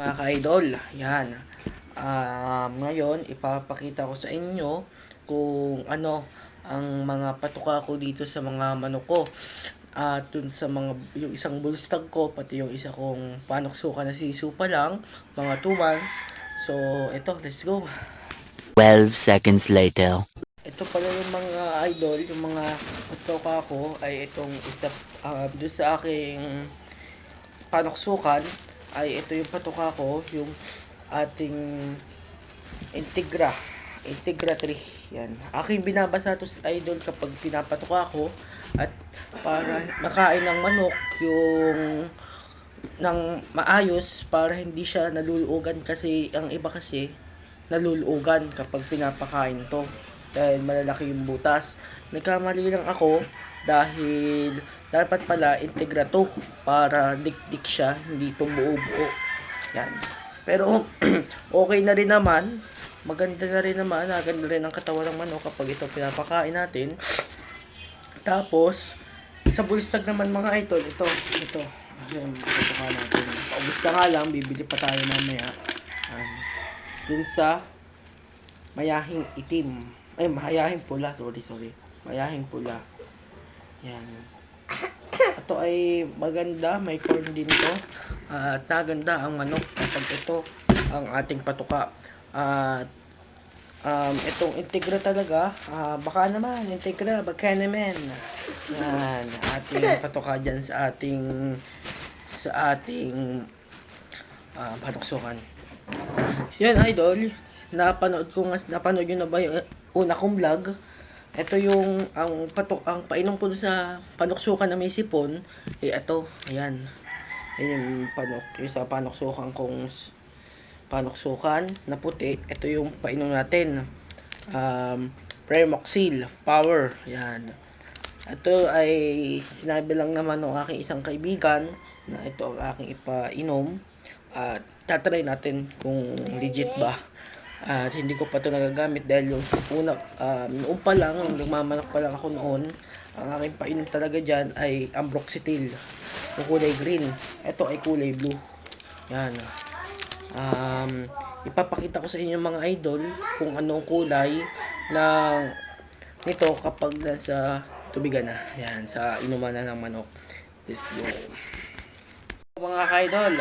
Mga ka-idol, yan. Ngayon, ipapakita ko sa inyo kung ano ang mga patuka ko dito sa mga manok ko. At dun sa mga, yung isang bullstag ko, pati yung isa kong panoksuka na sisu pa lang, mga 2 months. So, ito, let's go. 12 seconds later. Ito pala yung mga idol, yung mga patuka ko ay itong isa, dun sa aking panoksukan ay ito yung patuka ko, yung ating Integra 3. Yan. Aking binabasa to sa idol kapag pinapatuka ko at para makain ng manok yung ng maayos para hindi siya nalulugan kasi ang iba kasi nalulugan kapag pinapakain to dahil malalaki yung butas. Nagkamali lang ako dahil dapat pala Integra 2 para dikdik siya, hindi buo-buo. Yan. Pero okay na rin naman. Maganda na rin naman. Maganda rin ang katawan ng manok kapag ito pinapakain natin. Tapos, sa bullstag naman mga idol, ito. Ayan, patuka natin. Paubos na nga lang, bibili pa tayo mamaya. Dun sa mayahing itim. Ay, mayahing pula. Sorry. Mayahing pula. Yan. Ito ay maganda, may corn din to. At naganda ang manok kapag ito ang ating patuka. At itong Integra talaga, baka naman Integra, baka naman. Yan, ating patuka dyan sa ating patuksukan. Yan idol, napanood nyo na ba yung una kong vlog? Ito yung ang painom ko sa panuksukan na may sipon, ito, ayan. Ayan yung sa panuksukan kong panuksukan na puti, ito yung painom natin. Premoxil Power, ayan. Ito ay sinabi lang naman ng aking isang kaibigan na ito ang aking ipainom at tatry natin kung legit ba. At hindi ko pa ito nagagamit dahil yung noon pa lang, nagmamanak pa lang ako noon, ang aking painom talaga dyan ay ambroxetil, yung kulay green. Ito ay kulay blue. Yan. Ipapakita ko sa inyo mga idol kung anong kulay nito kapag nasa tubigan na. Yan, sa inuman na ng manok. Let's go. Mga ka-idol,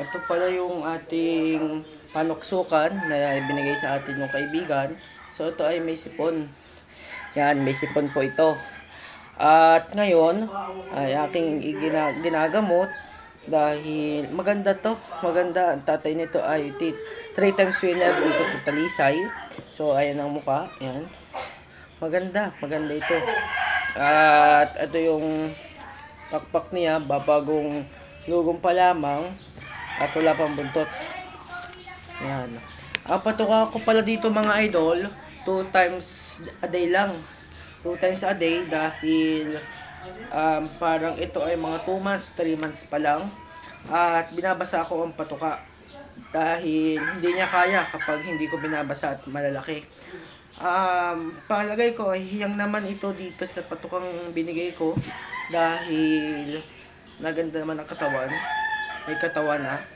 ito pala yung ating panuksukan na binigay sa atin ng kaibigan. So ito ay may sipon. Yan, may sipon po ito. At ngayon ay aking ginagamot dahil maganda to. Maganda. Ang tatay nito ay 3 times winner dito sa Talisay. So ayan ang mukha. Yan. Maganda ito. At ito yung pakpak niya, babagong lugong pa lamang at wala pang buntot. Yan. Patuka ko pala dito mga idol, 2 times a day lang. 2 times a day dahil parang ito ay mga 2 months, 3 months pa lang. At binabasa ko ang patuka dahil hindi niya kaya kapag hindi ko binabasa at malalaki. Palagay ko ay hiyang naman ito dito sa patukang binigay ko dahil naganda naman ang katawan. May katawan na.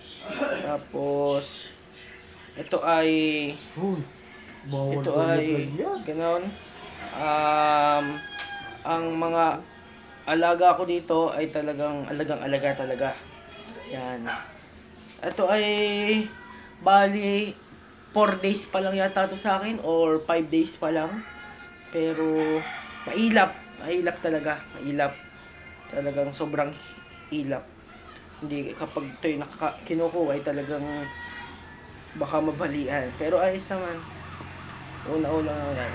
Tapos ito ay ganoon. Ang mga alaga ko dito ay talagang alaga talaga. Yan. Ito ay bali 4 days pa lang yata ito sa akin or 5 days pa lang. Pero mailap talaga. Mailap. Talagang sobrang ilap. Hindi kapag ito'y kinukuha ay talagang baka mabalian. Pero ayos naman. Una-una yan.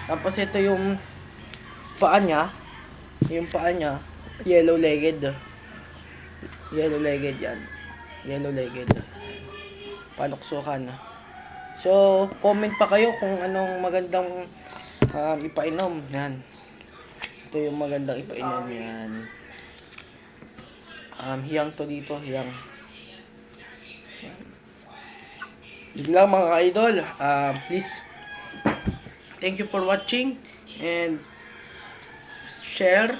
Tapos ito yung paa niya. Yung paa niya, yellow-legged. Yellow-legged yan. Yellow-legged. Panuksukan. So, comment pa kayo kung anong magandang ipainom. Yan. Ito yung magandang ipainom. Yan. Hiyang to dito. Hiyang. Yan. Yun lang mga ka-idol. Please, thank you for watching. And share,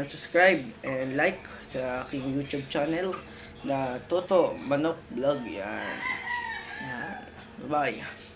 subscribe, and like sa aking YouTube channel. na Toto Manok Vlog yan. Yan. Bye.